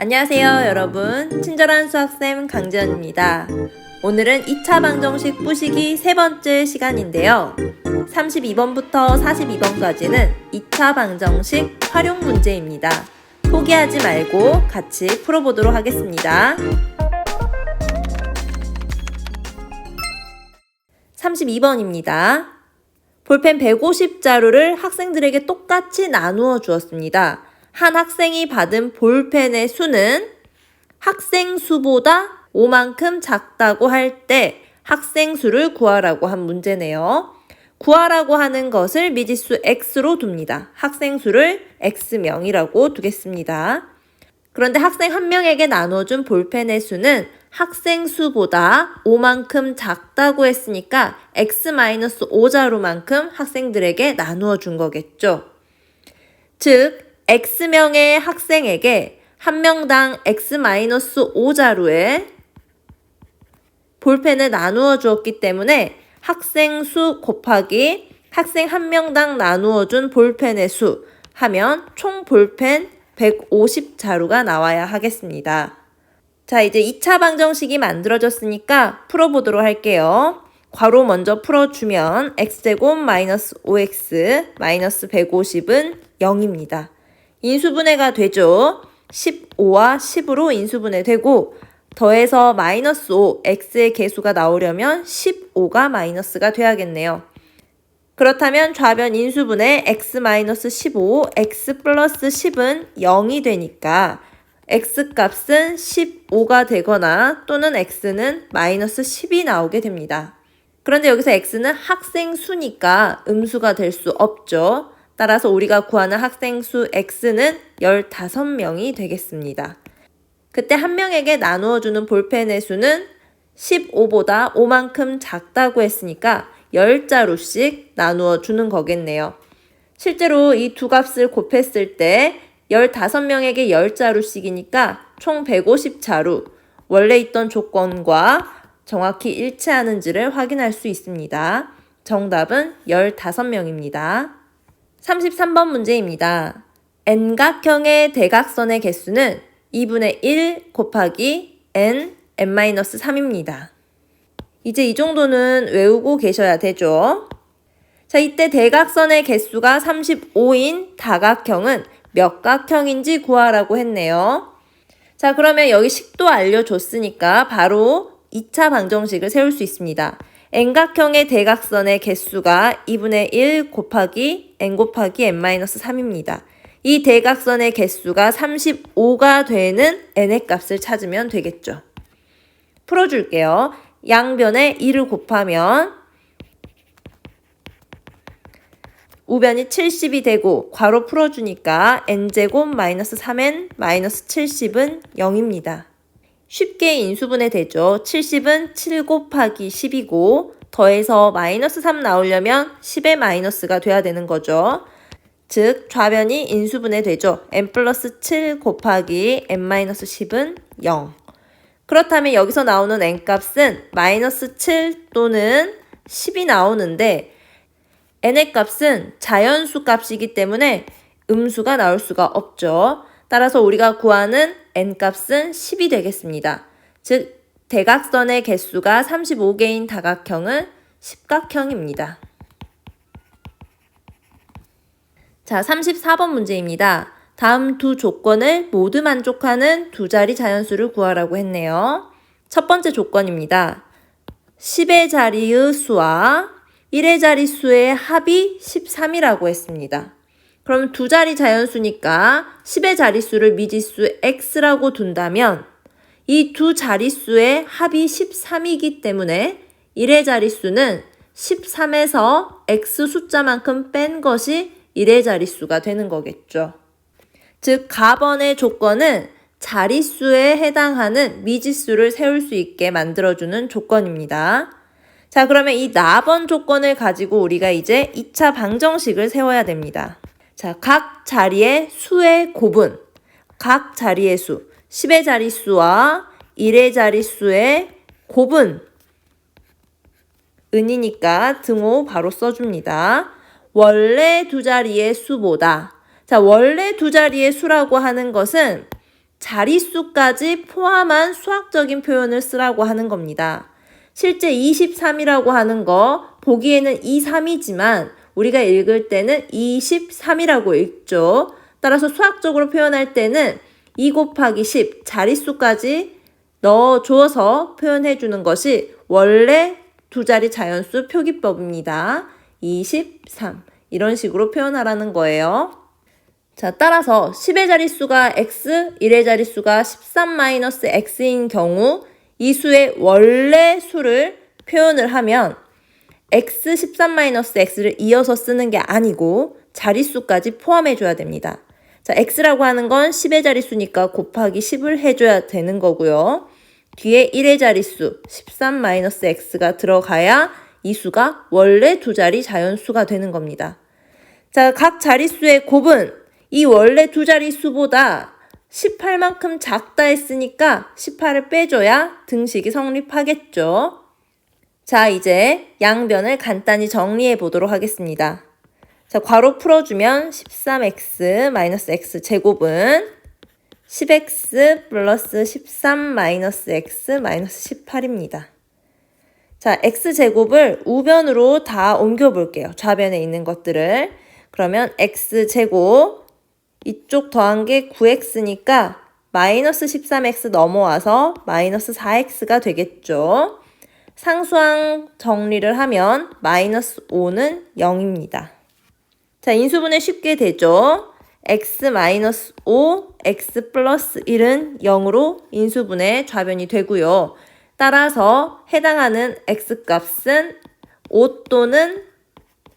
안녕하세요 여러분, 친절한 수학쌤 강지연입니다. 오늘은 2차 방정식 푸시기 세 번째 시간인데요. 32번부터 42번까지는 2차 방정식 활용 문제입니다. 포기하지 말고 같이 풀어보도록 하겠습니다. 32번입니다. 볼펜 150자루를 학생들에게 똑같이 나누어 주었습니다. 한 학생이 받은 볼펜의 수는 학생 수보다 5만큼 작다고 할 때 학생 수를 구하라고 한 문제네요. 구하라고 하는 것을 미지수 x로 둡니다. 학생 수를 x명이라고 두겠습니다. 그런데 학생 한 명에게 나눠준 볼펜의 수는 학생 수보다 5만큼 작다고 했으니까 x-5자루만큼 학생들에게 나누어 준 거겠죠. 즉 x명의 학생에게 한 명당 x-5자루의 볼펜을 나누어 주었기 때문에 학생 수 곱하기 학생 한 명당 나누어 준 볼펜의 수 하면 총 볼펜 150자루가 나와야 하겠습니다. 자, 이제 2차 방정식이 만들어졌으니까 풀어보도록 할게요. 괄호 먼저 풀어주면 x제곱 마이너스 5x 마이너스 150은 0입니다. 인수분해가 되죠. 15와 10으로 인수분해 되고 더해서 마이너스 5, x의 개수가 나오려면 15가 마이너스가 돼야겠네요. 그렇다면 좌변 인수분해 x-15, x 플러스 10은 0이 되니까 x값은 15가 되거나 또는 x는 마이너스 10이 나오게 됩니다. 그런데 여기서 x는 학생 수니까 음수가 될 수 없죠. 따라서 우리가 구하는 학생 수 x는 15명이 되겠습니다. 그때 한 명에게 나누어 주는 볼펜의 수는 15보다 5만큼 작다고 했으니까 10자루씩 나누어 주는 거겠네요. 실제로 이 두 값을 곱했을 때 15명에게 10자루씩이니까 총 150자루, 원래 있던 조건과 정확히 일치하는지를 확인할 수 있습니다. 정답은 15명입니다. 33번 문제입니다. n각형의 대각선의 개수는 2분의 1 곱하기 n-3입니다. 이제 이 정도는 외우고 계셔야 되죠. 자, 이때 대각선의 개수가 35인 다각형은 몇 각형인지 구하라고 했네요. 자, 그러면 여기 식도 알려줬으니까 바로 2차 방정식을 세울 수 있습니다. n각형의 대각선의 개수가 2분의 1 곱하기 n 곱하기 n-3입니다. 이 대각선의 개수가 35가 되는 n의 값을 찾으면 되겠죠. 풀어줄게요. 양변에 2를 곱하면 우변이 70이 되고 괄호 풀어주니까 n제곱 마이너스 3n 마이너스 70은 0입니다. 쉽게 인수분해 되죠. 70은 7 곱하기 10이고 더해서 마이너스 3 나오려면 10의 마이너스가 돼야 되는 거죠. 즉 좌변이 인수분해 되죠. n 플러스 7 곱하기 n-10은 0. 그렇다면 여기서 나오는 n값은 마이너스 7 또는 10이 나오는데 n의 값은 자연수 값이기 때문에 음수가 나올 수가 없죠. 따라서 우리가 구하는 n값은 10이 되겠습니다. 즉 대각선의 개수가 35개인 다각형은 10각형입니다. 자, 34번 문제입니다. 다음 두 조건을 모두 만족하는 두 자리 자연수를 구하라고 했네요. 첫 번째 조건입니다. 10의 자리의 수와 1의 자릿수의 합이 13이라고 했습니다. 그럼 두 자리 자연수니까 10의 자릿수를 미지수 x라고 둔다면 이 두 자릿수의 합이 13이기 때문에 1의 자릿수는 13에서 x 숫자만큼 뺀 것이 1의 자릿수가 되는 거겠죠. 즉 가번의 조건은 자릿수에 해당하는 미지수를 세울 수 있게 만들어주는 조건입니다. 자, 그러면 이 나번 조건을 가지고 우리가 이제 2차 방정식을 세워야 됩니다. 자, 각 자리의 수의 곱은 각 자리의 수, 10의 자릿수와 1의 자릿수의 곱은 은이니까 등호 바로 써줍니다. 원래 두 자리의 수보다, 자, 원래 두 자리의 수라고 하는 것은 자릿수까지 포함한 수학적인 표현을 쓰라고 하는 겁니다. 실제 23이라고 하는 거 보기에는 23이지만 우리가 읽을 때는 23이라고 읽죠. 따라서 수학적으로 표현할 때는 2 곱하기 10 자릿수까지 넣어줘서 표현해 주는 것이 원래 두 자리 자연수 표기법입니다. 23 이런 식으로 표현하라는 거예요. 자, 따라서 10의 자릿수가 x, 1의 자릿수가 13-x인 경우 이 수의 원래 수를 표현을 하면 x 13-x를 이어서 쓰는 게 아니고 자릿수까지 포함해 줘야 됩니다. 자, x라고 하는 건 10의 자릿수니까 곱하기 10을 해줘야 되는 거고요. 뒤에 1의 자릿수 13-x가 들어가야 이 수가 원래 두 자리 자연수가 되는 겁니다. 자, 각 자릿수의 곱은 이 원래 두 자릿수보다 18만큼 작다 했으니까 18을 빼줘야 등식이 성립하겠죠. 자, 이제 양변을 간단히 정리해 보도록 하겠습니다. 자, 괄호 풀어주면 13x-x 제곱은 10x 플러스 13-x 마이너스 18입니다. 자, x제곱을 우변으로 다 옮겨 볼게요. 좌변에 있는 것들을. 그러면 x제곱 이쪽 더한 게 9x니까 마이너스 13x 넘어와서 마이너스 4x가 되겠죠. 상수항 정리를 하면 마이너스 5는 0입니다. 자, 인수분해 쉽게 되죠. x 마이너스 5, x 플러스 1은 0으로 인수분해 좌변이 되고요. 따라서 해당하는 x 값은 5 또는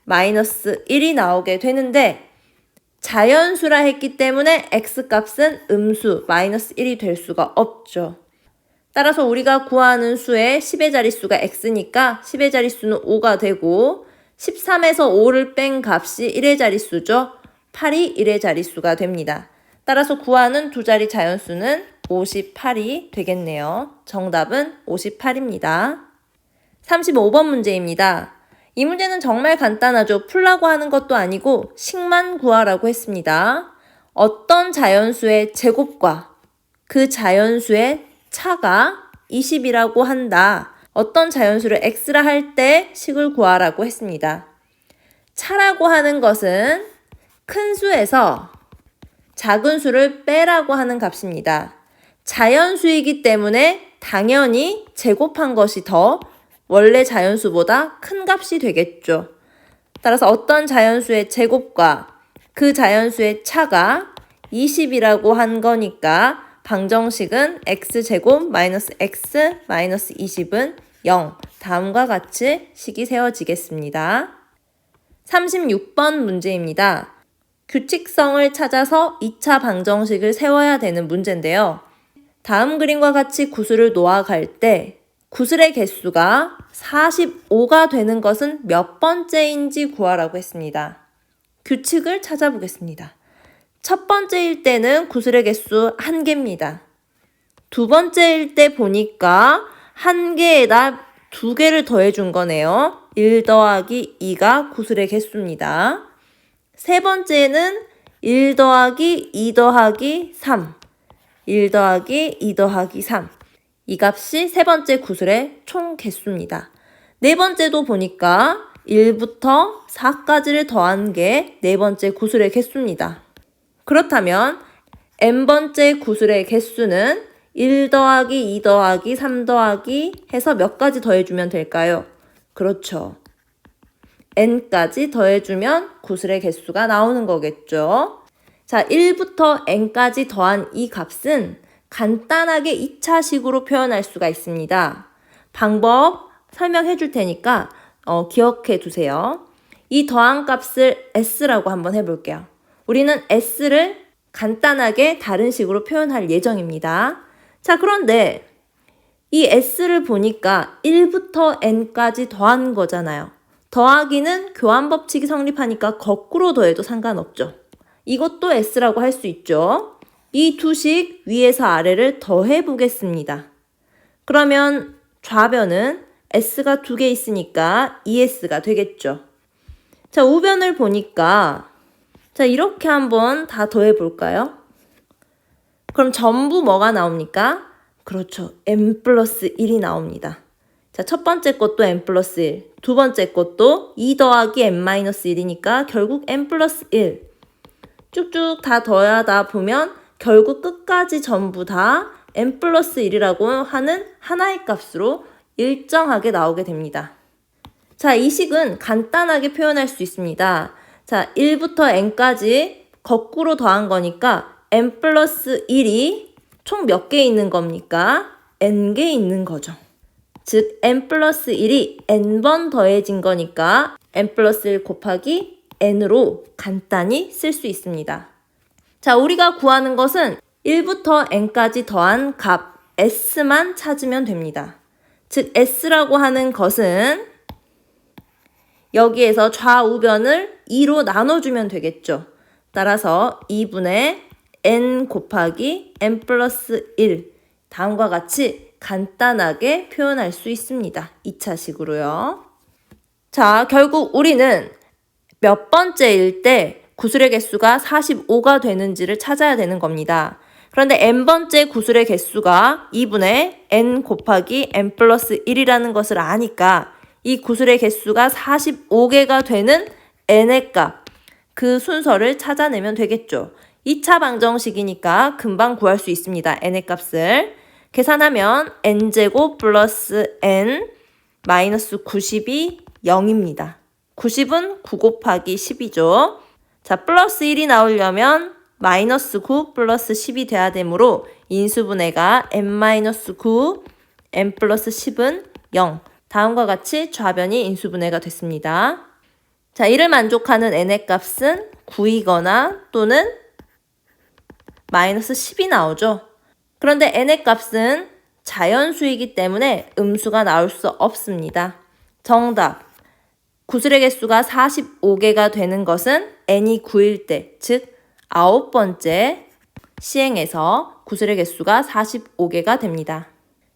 마이너스 1이 나오게 되는데 자연수라 했기 때문에 x 값은 음수 마이너스 1이 될 수가 없죠. 따라서 우리가 구하는 수의 10의 자릿수가 x니까 10의 자릿수는 5가 되고 13에서 5를 뺀 값이 1의 자릿수죠. 8이 1의 자릿수가 됩니다. 따라서 구하는 두 자리 자연수는 58이 되겠네요. 정답은 58입니다. 35번 문제입니다. 이 문제는 정말 간단하죠. 풀라고 하는 것도 아니고 식만 구하라고 했습니다. 어떤 자연수의 제곱과 그 자연수의 차가 20이라고 한다. 어떤 자연수를 x라 할 때 식을 구하라고 했습니다. 차라고 하는 것은 큰 수에서 작은 수를 빼라고 하는 값입니다. 자연수이기 때문에 당연히 제곱한 것이 더 원래 자연수보다 큰 값이 되겠죠. 따라서 어떤 자연수의 제곱과 그 자연수의 차가 20이라고 한 거니까 방정식은 x제곱 마이너스 x 마이너스 20은 0. 다음과 같이 식이 세워지겠습니다. 36번 문제입니다. 규칙성을 찾아서 2차 방정식을 세워야 되는 문제인데요. 다음 그림과 같이 구슬을 놓아갈 때 구슬의 개수가 45가 되는 것은 몇 번째인지 구하라고 했습니다. 규칙을 찾아보겠습니다. 첫 번째일 때는 구슬의 개수 1개입니다. 두 번째일 때 보니까 1개에다 2개를 더해준 거네요. 1 더하기 2가 구슬의 개수입니다. 세 번째는 1 더하기 2 더하기 3. 1 더하기 2 더하기 3. 이 값이 세 번째 구슬의 총 개수입니다. 네 번째도 보니까 1부터 4까지를 더한 게 네 번째 구슬의 개수입니다. 그렇다면 n번째 구슬의 개수는 1 더하기 2 더하기 3 더하기 해서 몇 가지 더해주면 될까요? 그렇죠. n까지 더해주면 구슬의 개수가 나오는 거겠죠. 자, 1부터 n까지 더한 이 값은 간단하게 2차식으로 표현할 수가 있습니다. 방법 설명해 줄 테니까 기억해 두세요. 이 더한 값을 s라고 한번 해볼게요. 우리는 s를 간단하게 다른 식으로 표현할 예정입니다. 자, 그런데 이 s를 보니까 1부터 n까지 더한 거잖아요. 더하기는 교환 법칙이 성립하니까 거꾸로 더해도 상관없죠. 이것도 s라고 할 수 있죠. 이 두 식 위에서 아래를 더해 보겠습니다. 그러면 좌변은 s가 2개 있으니까 2s가 되겠죠. 자, 우변을 보니까 자, 이렇게 한번 다 더해 볼까요? 그럼 전부 뭐가 나옵니까? 그렇죠. n 플러스 1이 나옵니다. 자, 첫 번째 것도 n 플러스 1, 두 번째 것도 2 더하기 n 마이너스 1이니까 결국 n 플러스 1. 쭉쭉 다 더하다 보면 결국 끝까지 전부 다 n 플러스 1이라고 하는 하나의 값으로 일정하게 나오게 됩니다. 자, 이 식은 간단하게 표현할 수 있습니다. 자, 1부터 n까지 거꾸로 더한 거니까 n 플러스 1이 총 몇 개 있는 겁니까? n개 있는 거죠. 즉 n 플러스 1이 n번 더해진 거니까 n 플러스 1 곱하기 n으로 간단히 쓸 수 있습니다. 자, 우리가 구하는 것은 1부터 n까지 더한 값 s만 찾으면 됩니다. 즉 s라고 하는 것은 여기에서 좌우변을 2로 나눠주면 되겠죠. 따라서 2분의 n 곱하기 n 플러스 1 다음과 같이 간단하게 표현할 수 있습니다. 2차식으로요. 자, 결국 우리는 몇 번째일 때 구슬의 개수가 45가 되는지를 찾아야 되는 겁니다. 그런데 n번째 구슬의 개수가 2분의 n 곱하기 n 플러스 1이라는 것을 아니까 이 구슬의 개수가 45개가 되는 n의 값, 그 순서를 찾아내면 되겠죠. 2차 방정식이니까 금방 구할 수 있습니다. n의 값을. 계산하면 n제곱 플러스 n 마이너스 90이 0입니다. 90은 9 곱하기 10이죠. 자, 플러스 1이 나오려면 마이너스 9 플러스 10이 돼야 되므로 인수분해가 n-9, n 플러스 10은 0. 다음과 같이 좌변이 인수분해가 됐습니다. 자, 이를 만족하는 n의 값은 9이거나 또는 마이너스 10이 나오죠. 그런데 n의 값은 자연수이기 때문에 음수가 나올 수 없습니다. 정답. 구슬의 개수가 45개가 되는 것은 n이 9일 때, 즉 9번째 시행에서 구슬의 개수가 45개가 됩니다.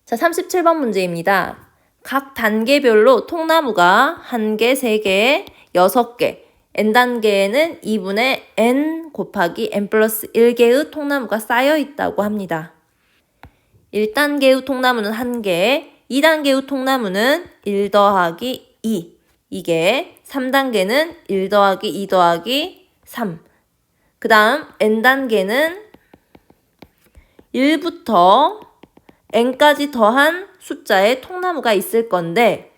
자, 37번 문제입니다. 각 단계별로 통나무가 1개, 3개, 6개, n단계에는 2분의 n 곱하기 n 플러스 1개의 통나무가 쌓여 있다고 합니다. 1단계의 통나무는 1개, 2단계의 통나무는 1 더하기 2, 이게 3단계는 1 더하기 2 더하기 3. 그 다음 n단계는 1부터 n까지 더한 숫자의 통나무가 있을 건데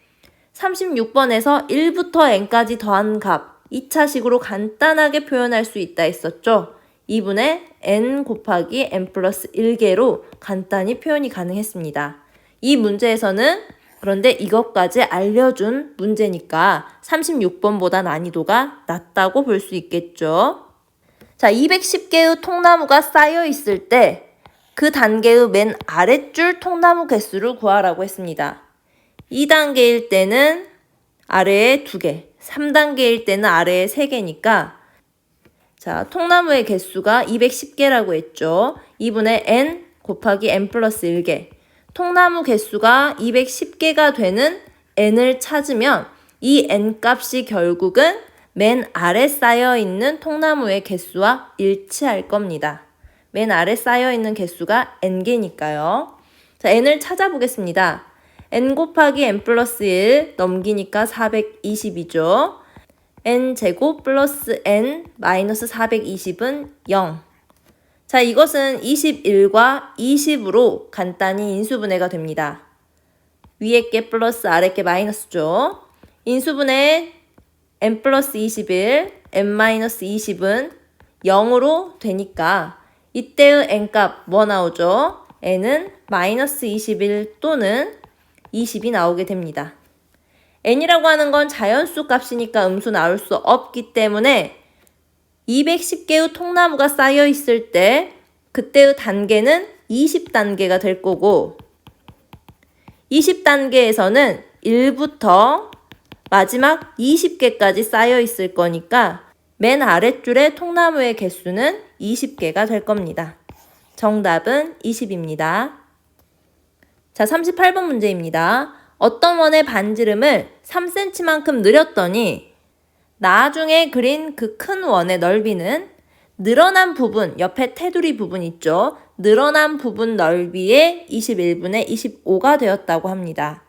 36번에서 1부터 n까지 더한 값 2차식으로 간단하게 표현할 수 있다 했었죠. 2분의 n 곱하기 n 플러스 1개로 간단히 표현이 가능했습니다. 이 문제에서는 그런데 이것까지 알려준 문제니까 36번보다 난이도가 낮다고 볼 수 있겠죠. 자, 210개의 통나무가 쌓여 있을 때 그 단계의 맨 아랫줄 통나무 개수를 구하라고 했습니다. 2단계일 때는 아래에 2개, 3단계일 때는 아래에 3개니까 자, 통나무의 개수가 210개라고 했죠. 2분의 n 곱하기 n 플러스 1개. 통나무 개수가 210개가 되는 n을 찾으면 이 n 값이 결국은 맨 아래 쌓여있는 통나무의 개수와 일치할 겁니다. 맨 아래 쌓여있는 개수가 n개니까요. 자, n을 찾아보겠습니다. n 곱하기 n 플러스 1 넘기니까 420이죠. n제곱 플러스 n 마이너스 420은 0. 자, 이것은 21과 20으로 간단히 인수분해가 됩니다. 위에 게 플러스 아래 게 마이너스죠. 인수분해 n 플러스 21, n 마이너스 20은 0으로 되니까 이때의 n값 뭐 나오죠? n은 마이너스 21 또는 20이 나오게 됩니다. n이라고 하는 건 자연수 값이니까 음수 나올 수 없기 때문에 210개의 통나무가 쌓여 있을 때 그때의 단계는 20단계가 될 거고 20단계에서는 1부터 마지막 20개까지 쌓여 있을 거니까 맨 아랫줄의 통나무의 개수는 20개가 될 겁니다. 정답은 20입니다. 자, 38번 문제입니다. 어떤 원의 반지름을 3cm만큼 늘렸더니 나중에 그린 그 큰 원의 넓이는 늘어난 부분, 옆에 테두리 부분 있죠? 늘어난 부분 넓이의 21분의 25가 되었다고 합니다.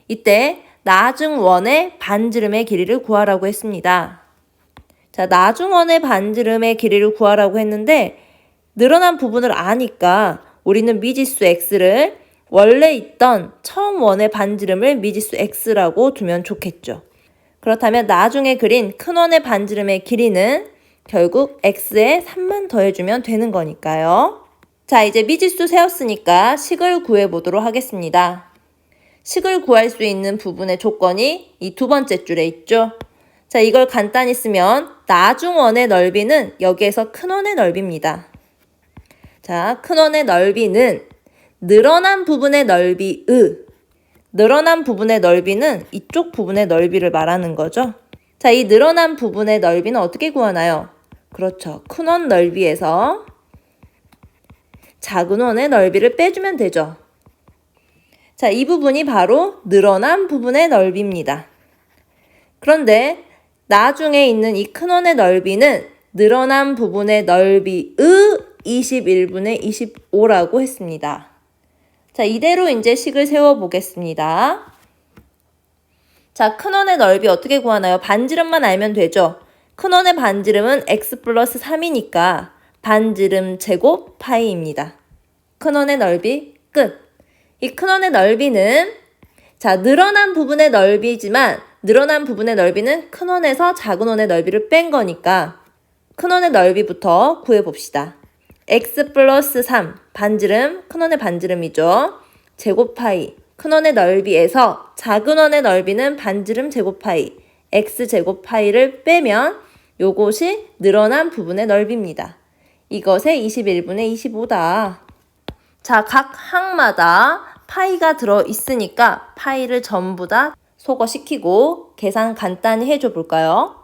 이때 나중원의 반지름의 길이를 구하라고 했습니다. 자, 나중원의 반지름의 길이를 구하라고 했는데 늘어난 부분을 아니까 우리는 미지수 x를 원래 있던 처음 원의 반지름을 미지수 x라고 두면 좋겠죠. 그렇다면 나중에 그린 큰 원의 반지름의 길이는 결국 x에 3만 더해주면 되는 거니까요. 자, 이제 미지수 세웠으니까 식을 구해보도록 하겠습니다. 식을 구할 수 있는 부분의 조건이 이 두 번째 줄에 있죠. 자, 이걸 간단히 쓰면 나중원의 넓이는 여기에서 큰 원의 넓이입니다. 자, 큰 원의 넓이는 늘어난 부분의 늘어난 부분의 넓이는 이쪽 부분의 넓이를 말하는 거죠. 자, 이 늘어난 부분의 넓이는 어떻게 구하나요? 그렇죠. 큰 원 넓이에서 작은 원의 넓이를 빼주면 되죠. 자, 이 부분이 바로 늘어난 부분의 넓이입니다. 그런데 나중에 있는 이 큰 원의 넓이는 늘어난 부분의 넓이의 21분의 25라고 했습니다. 자, 이대로 이제 식을 세워보겠습니다. 자, 큰 원의 넓이 어떻게 구하나요? 반지름만 알면 되죠. 큰 원의 반지름은 x 플러스 3이니까 반지름 제곱 파이입니다. 큰 원의 넓이 끝. 이 큰 원의 넓이는 자, 늘어난 부분의 넓이지만 늘어난 부분의 넓이는 큰 원에서 작은 원의 넓이를 뺀 거니까 큰 원의 넓이부터 구해봅시다. x 플러스 3 반지름 큰 원의 반지름이죠. 제곱 파이 큰 원의 넓이에서 작은 원의 넓이는 반지름 제곱 파이 x 제곱 파이를 빼면 요것이 늘어난 부분의 넓이입니다. 이것의 21분의 25다. 자, 각 항마다 파이가 들어있으니까 파이를 전부 다 소거시키고 계산 간단히 해줘 볼까요?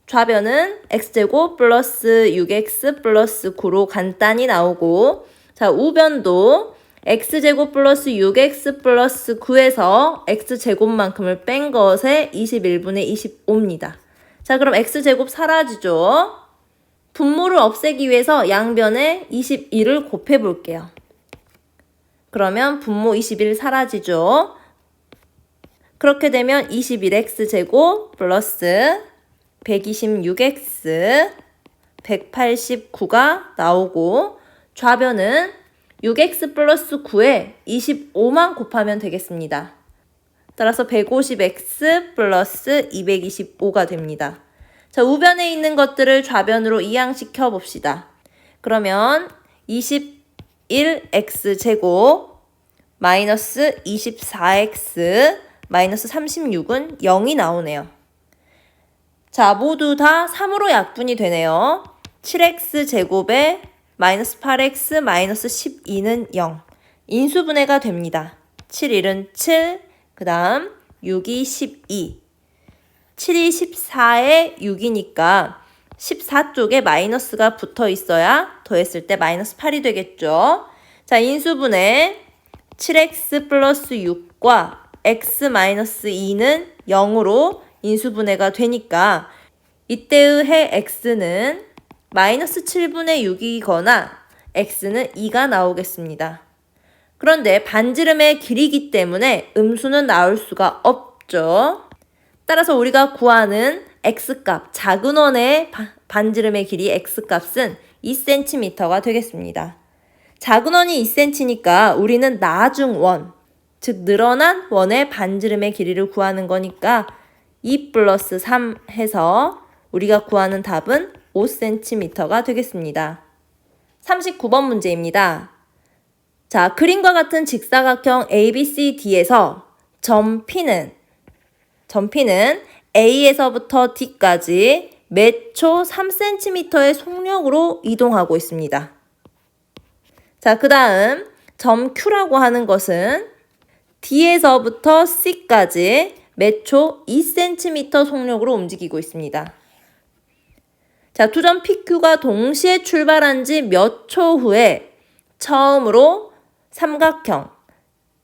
좌변은 x제곱 플러스 6x 플러스 9로 간단히 나오고 자, 우변도 x제곱 플러스 6x 플러스 9에서 x제곱만큼을 뺀 것에 21분의 25입니다. 자, 그럼 x제곱 사라지죠? 분모를 없애기 위해서 양변에 21을 곱해볼게요. 그러면 분모 21 사라지죠? 그렇게 되면 21x제곱 플러스 126x 189가 나오고 좌변은 6x 플러스 9에 25만 곱하면 되겠습니다. 따라서 150x 플러스 225가 됩니다. 자, 우변에 있는 것들을 좌변으로 이항시켜 봅시다. 그러면 21x 제곱 마이너스 24x 마이너스 36은 0이 나오네요. 자, 모두 다 3으로 약분이 되네요. 7x 제곱에 마이너스 8x 마이너스 12는 0. 인수분해가 됩니다. 7, 1은 7, 그 다음 6이 12. 7이 14에 6이니까 14쪽에 마이너스가 붙어 있어야 더했을 때 마이너스 8이 되겠죠. 자, 인수분해 7x 플러스 6과 x 마이너스 2는 0으로 인수분해가 되니까 이때의 해 x는 마이너스 7분의 6이거나 x는 2가 나오겠습니다. 그런데 반지름의 길이기 때문에 음수는 나올 수가 없죠. 따라서 우리가 구하는 x값, 작은 원의 반지름의 길이 x값은 2cm가 되겠습니다. 작은 원이 2cm니까 우리는 나중원, 즉 늘어난 원의 반지름의 길이를 구하는 거니까 2 플러스 3 해서 우리가 구하는 답은 5cm가 되겠습니다. 39번 문제입니다. 자, 그림과 같은 직사각형 ABCD에서 점 P는 A에서부터 D까지 몇 초 3cm의 속력으로 이동하고 있습니다. 자, 그 다음 점 Q라고 하는 것은 D에서부터 C까지 몇 초 2cm 속력으로 움직이고 있습니다. 자, 두 점 PQ가 동시에 출발한 지 몇 초 후에 처음으로 삼각형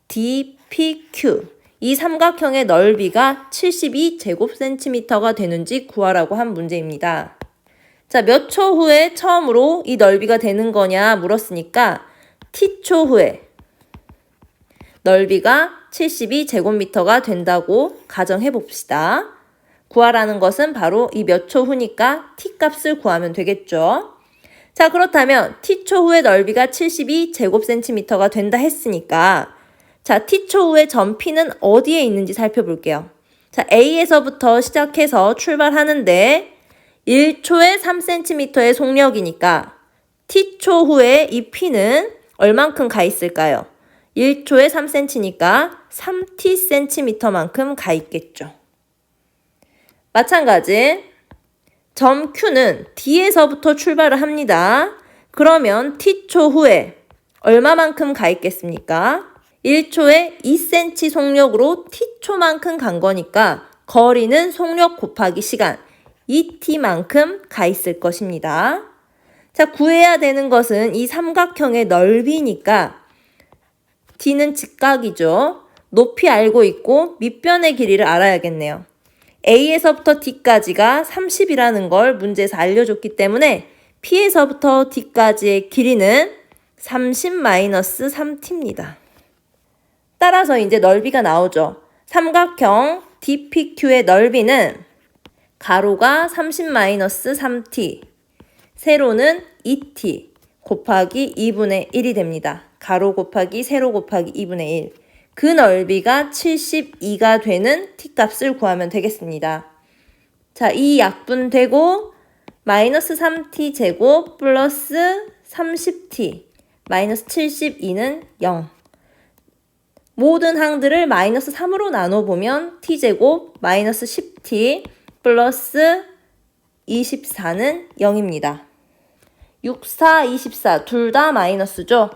DPQ, 이 삼각형의 넓이가 72제곱센티미터가 되는지 구하라고 한 문제입니다. 자, 몇 초 후에 처음으로 이 넓이가 되는 거냐 물었으니까 t초 후에 넓이가 72제곱미터가 된다고 가정해 봅시다. 구하라는 것은 바로 이 몇 초 후니까 t 값을 구하면 되겠죠. 자, 그렇다면 t초 후의 넓이가 72제곱센티미터가 된다 했으니까 자, t초 후의 점 P는 어디에 있는지 살펴볼게요. 자, A에서부터 시작해서 출발하는데 1초에 3cm의 속력이니까 t초 후에 이 P는 얼만큼 가 있을까요? 1초에 3cm니까 3tcm만큼 가 있겠죠. 마찬가지 점 Q는 D에서부터 출발을 합니다. 그러면 t초 후에 얼마만큼 가 있겠습니까? 1초에 2cm 속력으로 t초만큼 간 거니까 거리는 속력 곱하기 시간 2t만큼 가 있을 것입니다. 자, 구해야 되는 것은 이 삼각형의 넓이니까 d는 직각이죠. 높이 알고 있고 밑변의 길이를 알아야겠네요. A에서부터 D까지가 30이라는 걸 문제에서 알려줬기 때문에 P에서부터 D까지의 길이는 30-3t입니다. 따라서 이제 넓이가 나오죠. 삼각형 DPQ의 넓이는 가로가 30-3t, 세로는 2t 곱하기 2분의 1이 됩니다. 가로 곱하기 세로 곱하기 2분의 1. 그 넓이가 72가 되는 t값을 구하면 되겠습니다. 자, 이 약분되고 마이너스 3t 제곱 플러스 30t 마이너스 72는 0. 모든 항들을 마이너스 3으로 나눠보면 t제곱 마이너스 10t 플러스 24는 0입니다. 6, 4, 24 둘 다 마이너스죠.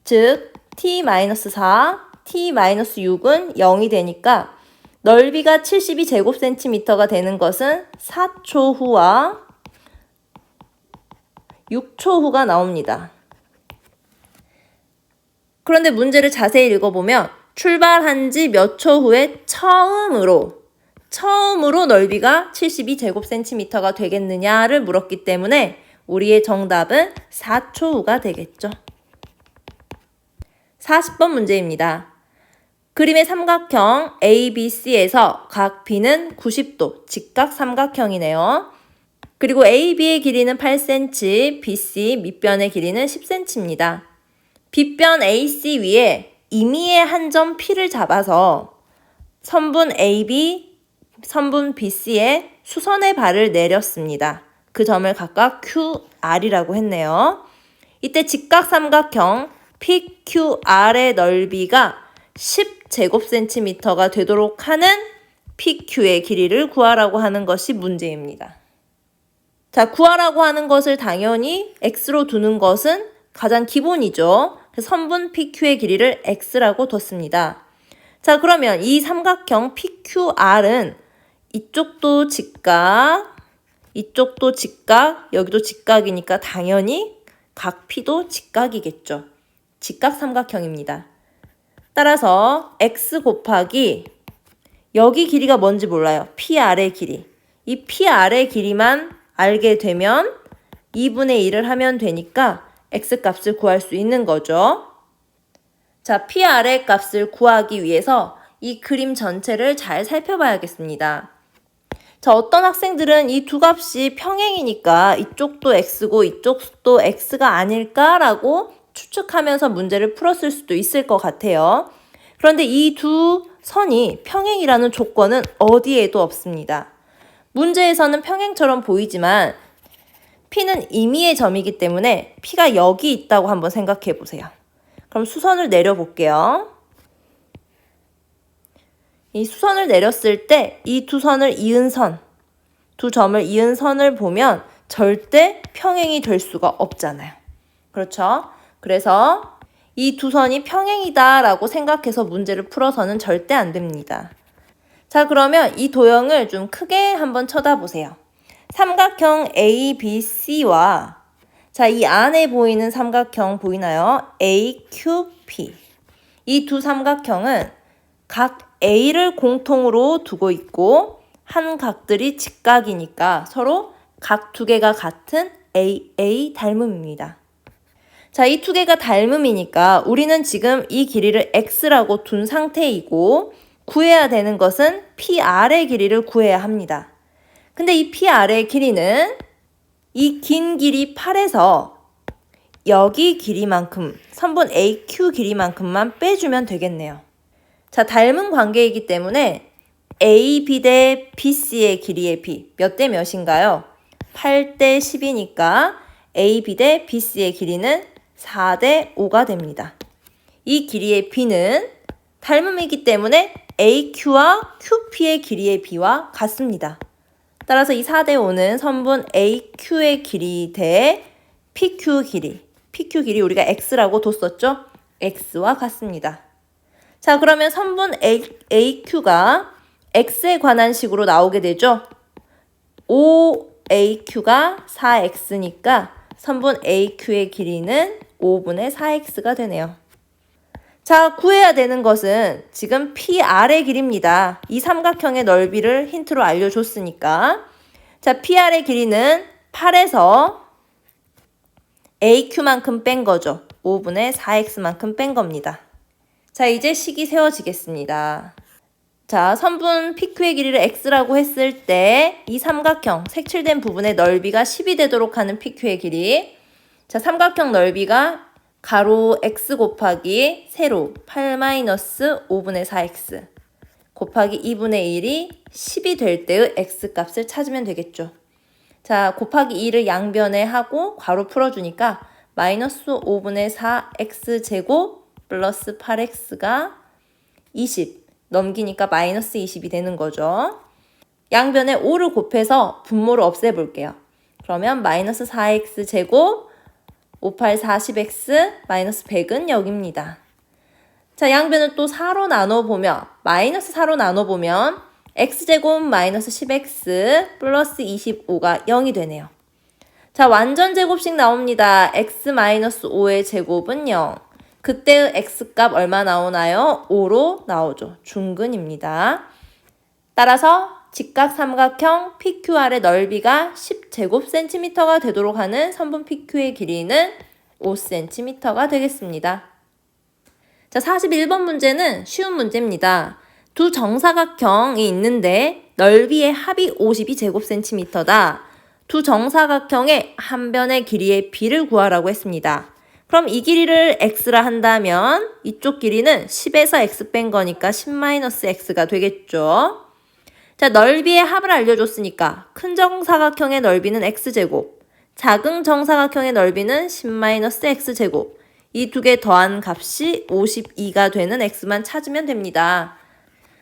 즉 t-4, t-6은 0이 되니까 넓이가 72제곱센티미터가 되는 것은 4초 후와 6초 후가 나옵니다. 그런데 문제를 자세히 읽어보면 출발한 지 몇 초 후에 처음으로 넓이가 72제곱센티미터가 되겠느냐를 물었기 때문에 우리의 정답은 4초 후가 되겠죠. 40번 문제입니다. 그림의 삼각형 ABC에서 각 B는 90도, 직각 삼각형이네요. 그리고 AB의 길이는 8cm, BC 밑변의 길이는 10cm입니다. 빗변 AC 위에 임의의 한 점 P를 잡아서 선분 AB, 선분 BC에 수선의 발을 내렸습니다. 그 점을 각각 QR이라고 했네요. 이때 직각삼각형 PQR의 넓이가 10제곱센티미터가 되도록 하는 PQ의 길이를 구하라고 하는 것이 문제입니다. 자, 구하라고 하는 것을 당연히 X로 두는 것은 가장 기본이죠. 그래서 선분 PQ의 길이를 X라고 뒀습니다. 자, 그러면 이 삼각형 PQR은 이쪽도 직각, 이쪽도 직각, 여기도 직각이니까 당연히 각 P도 직각이겠죠. 직각 삼각형입니다. 따라서 X 곱하기 여기 길이가 뭔지 몰라요. PR의 길이. 이 PR의 길이만 알게 되면 2분의 1을 하면 되니까 X 값을 구할 수 있는 거죠. 자, PR의 값을 구하기 위해서 이 그림 전체를 잘 살펴봐야겠습니다. 자, 어떤 학생들은 이 두 값이 평행이니까 이쪽도 X고 이쪽도 X가 아닐까라고 추측하면서 문제를 풀었을 수도 있을 것 같아요. 그런데 이 두 선이 평행이라는 조건은 어디에도 없습니다. 문제에서는 평행처럼 보이지만 P는 임의의 점이기 때문에 P가 여기 있다고 한번 생각해 보세요. 그럼 수선을 내려볼게요. 이 수선을 내렸을 때 이 두 선을 이은 선, 두 점을 이은 선을 보면 절대 평행이 될 수가 없잖아요. 그렇죠? 그래서 이 두 선이 평행이다라고 생각해서 문제를 풀어서는 절대 안 됩니다. 자, 그러면 이 도형을 좀 크게 한번 쳐다보세요. 삼각형 ABC와 자, 이 안에 보이는 삼각형 보이나요? AQP. 이 두 삼각형은 각 A를 공통으로 두고 있고 한 각들이 직각이니까 서로 각 두 개가 같은 AA 닮음입니다. 자, 이 두 개가 닮음이니까 우리는 지금 이 길이를 x라고 둔 상태이고 구해야 되는 것은 PR의 길이를 구해야 합니다. 근데 이 PR의 길이는 이 긴 길이 8에서 여기 길이만큼, 선분 AQ 길이만큼만 빼주면 되겠네요. 자, 닮은 관계이기 때문에 AB 대 BC의 길이의 B 몇 대 몇인가요? 8대 10이니까 AB 대 BC의 길이는 4대 5가 됩니다. 이 길이의 B는 닮음이기 때문에 AQ와 QP의 길이의 B와 같습니다. 따라서 이 4대 5는 선분 AQ의 길이 대 PQ 길이 우리가 X라고 뒀었죠? X와 같습니다. 자, 그러면 선분 AQ가 X에 관한 식으로 나오게 되죠? 5AQ가 4X니까 선분 AQ의 길이는 5분의 4X가 되네요. 자, 구해야 되는 것은 지금 PR의 길이입니다. 이 삼각형의 넓이를 힌트로 알려줬으니까. 자, PR의 길이는 8에서 AQ만큼 뺀 거죠. 5분의 4X만큼 뺀 겁니다. 자, 이제 식이 세워지겠습니다. 자, 선분 PQ의 길이를 X라고 했을 때 이 삼각형 색칠된 부분의 넓이가 10이 되도록 하는 PQ의 길이. 자, 삼각형 넓이가 가로 X 곱하기 세로 8-5분의 4X 곱하기 2분의 1이 10이 될 때의 X 값을 찾으면 되겠죠. 자, 곱하기 2를 양변에 하고 괄호 풀어주니까 마이너스 5분의 4X 제곱 플러스 8X가 20 넘기니까 마이너스 20이 되는 거죠. 양변에 5를 곱해서 분모를 없애볼게요. 그러면 마이너스 4X 제곱 58, 40X 마이너스 100은 0입니다. 자, 양변을 또 4로 나눠보면 마이너스 4로 나눠보면 X제곱 마이너스 10X 플러스 25가 0이 되네요. 자, 완전 제곱식 나옵니다. X 마이너스 5의 제곱은 0. 그때의 X값 얼마 나오나요? 5로 나오죠. 중근입니다. 따라서 직각 삼각형 PQR의 넓이가 10제곱cm가 되도록 하는 선분 PQ의 길이는 5cm가 되겠습니다. 자, 41번 문제는 쉬운 문제입니다. 두 정사각형이 있는데 넓이의 합이 52제곱cm다. 두 정사각형의 한 변의 길이의 B를 구하라고 했습니다. 그럼 이 길이를 X라 한다면 이쪽 길이는 10에서 X 뺀 거니까 10-X가 되겠죠. 자, 넓이의 합을 알려줬으니까 큰 정사각형의 넓이는 X제곱, 작은 정사각형의 넓이는 10-X제곱. 이 두 개 더한 값이 52가 되는 X만 찾으면 됩니다.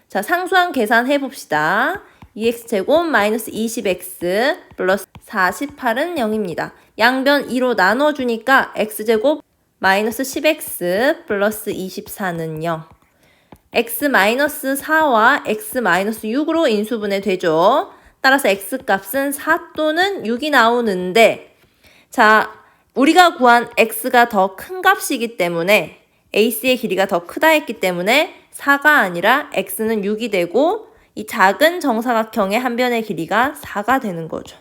자, 상수항 계산해 봅시다. 2X제곱 마이너스 20X 플러스 48은 0입니다. 양변 2로 나눠주니까 X제곱 마이너스 10X 플러스 24는 0. X-4와 X-6으로 인수분해 되죠. 따라서 X값은 4 또는 6이 나오는데, 자, 우리가 구한 X가 더 큰 값이기 때문에 AC의 길이가 더 크다 했기 때문에 4가 아니라 X는 6이 되고 이 작은 정사각형의 한 변의 길이가 4가 되는 거죠.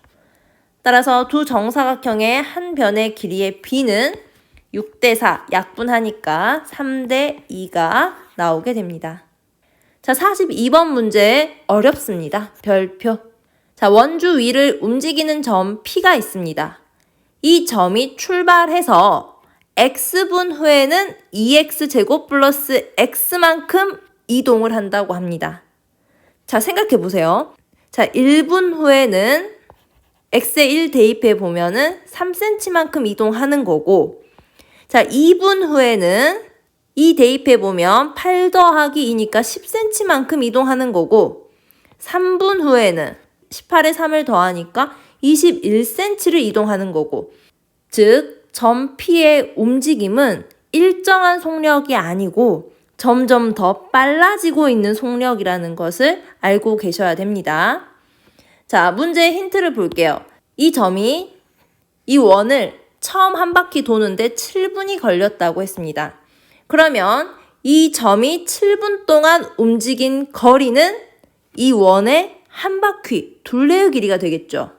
따라서 두 정사각형의 한 변의 길이의 B는 6대4 약분하니까 3대2가 나오게 됩니다. 자, 42번 문제 어렵습니다. 별표. 자, 원주 위를 움직이는 점 P가 있습니다. 이 점이 출발해서 X분 후에는 2X제곱 플러스 X만큼 이동을 한다고 합니다. 자, 생각해 보세요. 자, 1분 후에는 X에 1 대입해 보면은 3cm만큼 이동하는 거고, 자, 2분 후에는 2 대입해 보면 8 더하기 2니까 10cm만큼 이동하는 거고, 3분 후에는 18에 3을 더하니까 21cm를 이동하는 거고, 즉, 점 P의 움직임은 일정한 속력이 아니고 점점 더 빨라지고 있는 속력이라는 것을 알고 계셔야 됩니다. 자, 문제의 힌트를 볼게요. 이 점이 이 원을 처음 한 바퀴 도는데 7분이 걸렸다고 했습니다. 그러면 이 점이 7분 동안 움직인 거리는 이 원의 한 바퀴 둘레의 길이가 되겠죠.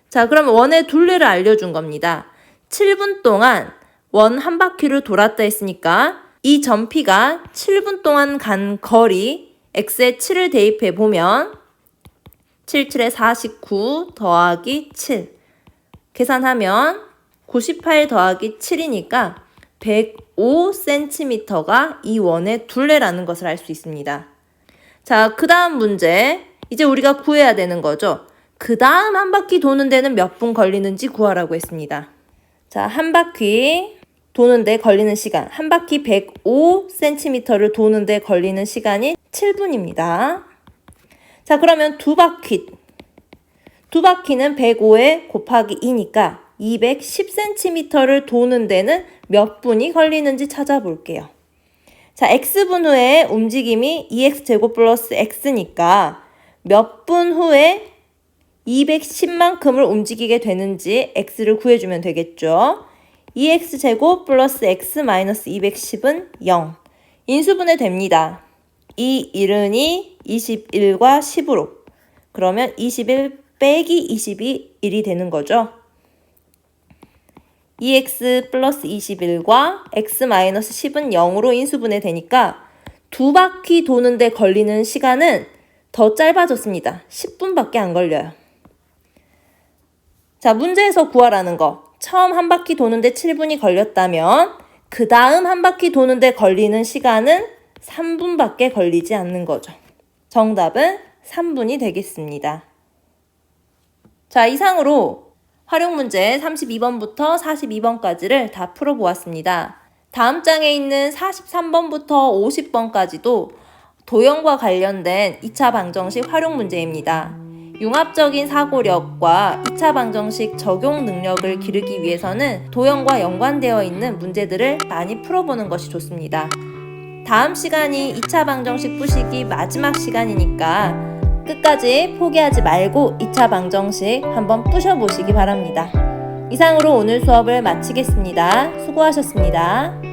자, 그럼 원의 둘레를 알려준 겁니다. 7분 동안 원 한 바퀴를 돌았다 했으니까 이 점피가 7분 동안 간 거리 x에 7을 대입해 보면 7, 7에 49 더하기 7 계산하면 98 더하기 7이니까 105cm가 이 원의 둘레라는 것을 알 수 있습니다. 자, 그 다음 문제. 이제 우리가 구해야 되는 거죠. 그 다음 한 바퀴 도는 데는 몇 분 걸리는지 구하라고 했습니다. 자, 한 바퀴 도는데 걸리는 시간. 한 바퀴 105cm를 도는데 걸리는 시간이 7분입니다. 자, 그러면 두 바퀴는 105에 곱하기 2니까 210cm를 도는 데는 몇 분이 걸리는지 찾아볼게요. 자, x분 후에 움직임이 2x제곱 플러스 x니까 몇 분 후에 210만큼을 움직이게 되는지 x를 구해주면 되겠죠. 2x제곱 플러스 x 마이너스 210은 0. 인수분해 됩니다. 2, 1은 21과 10으로. 그러면 21 빼기 20이 1이 되는 거죠. 2x 플러스 21과 x 마이너스 10은 0으로 인수분해 되니까 두 바퀴 도는데 걸리는 시간은 더 짧아졌습니다. 10분밖에 안 걸려요. 자, 문제에서 구하라는 거. 처음 한 바퀴 도는데 7분이 걸렸다면 그 다음 한 바퀴 도는데 걸리는 시간은 3분밖에 걸리지 않는 거죠. 정답은 3분이 되겠습니다. 자, 이상으로 활용 문제 32번부터 42번까지를 다 풀어보았습니다. 다음 장에 있는 43번부터 50번까지도 도형과 관련된 2차 방정식 활용 문제입니다. 융합적인 사고력과 2차 방정식 적용 능력을 기르기 위해서는 도형과 연관되어 있는 문제들을 많이 풀어보는 것이 좋습니다. 다음 시간이 2차 방정식 푸시기 마지막 시간이니까 끝까지 포기하지 말고 2차 방정식 한번 푸셔보시기 바랍니다. 이상으로 오늘 수업을 마치겠습니다. 수고하셨습니다.